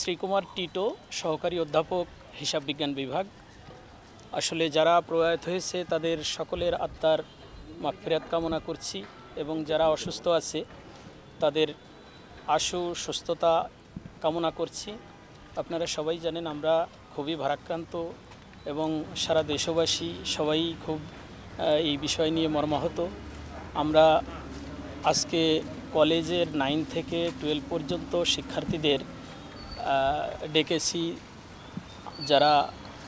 Srikumar Tito, সহকারী অধ্যাপক, হিসাব বিজ্ঞান বিভাগ। আসলে যারা প্রয়াত হয়েছে তাদের সকলের আত্মার মাগফিরাত কামনা করছি এবং যারা অসুস্থ আছে তাদের আশু সুস্থতা কামনা করছি। আপনারা সবাই জানেন আমরা খুবই ভারাক্রান্ত এবং সারা দেশবাসী সবাই খুব এই বিষয় নিয়ে মর্মাহত। আমরা আজকে কলেজের 9 থেকে 12 পর্যন্ত শিক্ষার্থীদের ডেকেছি, যারা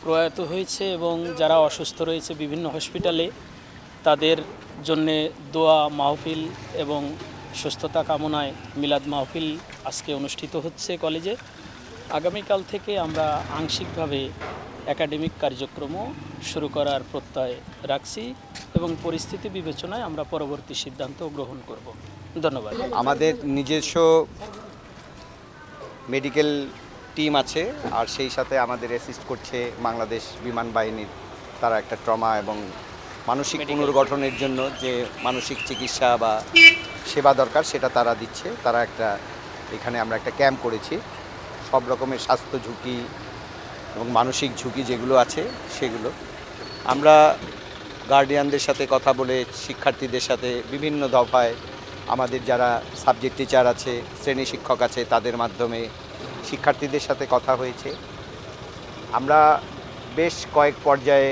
প্রয়াত হয়েছে এবং যারা অসুস্থ রয়েছে বিভিন্ন হসপিটালে, তাদের জন্যে দোয়া মাহফিল এবং সুস্থতা কামনায় মিলাদ মাহফিল আজকে অনুষ্ঠিত হচ্ছে কলেজে। আগামীকাল থেকে আমরা আংশিকভাবে একাডেমিক কার্যক্রমও শুরু করার প্রত্যয় রাখছি এবং পরিস্থিতি বিবেচনায় আমরা পরবর্তী সিদ্ধান্ত গ্রহণ করব। ধন্যবাদ। আমাদের নিজস্ব মেডিকেল টিম আছে, আর সেই সাথে আমাদের অ্যাসিস্ট করছে বাংলাদেশ বিমান বাহিনীর। তারা একটা ট্রমা এবং মানসিক পুনর্গঠনের জন্য যে মানসিক চিকিৎসা বা সেবা দরকার সেটা তারা দিচ্ছে। তারা এখানে আমরা একটা ক্যাম্প করেছি। সব রকমের স্বাস্থ্য ঝুঁকি এবং মানসিক ঝুঁকি যেগুলো আছে সেগুলো আমরা গার্ডিয়ানদের সাথে কথা বলে, শিক্ষার্থীদের সাথে বিভিন্ন দফায় আমাদের যারা সাবজেক্ট টিচার আছে, শ্রেণী শিক্ষক আছে, তাদের মাধ্যমে শিক্ষার্থীদের সাথে কথা হয়েছে। আমরা বেশ কয়েক পর্যায়ে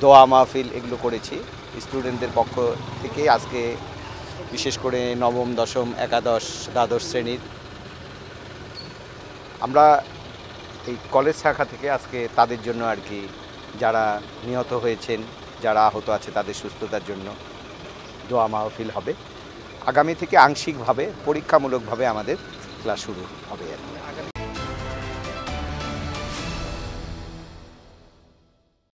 দোয়া মাহফিল এগুলো করেছি স্টুডেন্টদের পক্ষ থেকে। আজকে বিশেষ করে নবম, দশম, একাদশ, দ্বাদশ শ্রেণীর আমরা এই কলেজ শাখা থেকে আজকে তাদের জন্য আর কি, যারা নিহত হয়েছেন, যারা আহত আছে তাদের সুস্থতার জন্য দোয়া মাহফিল হবে। আগামী থেকে আংশিকভাবে পরীক্ষামূলকভাবে আমাদের ক্লাস শুরু হবে আর কি।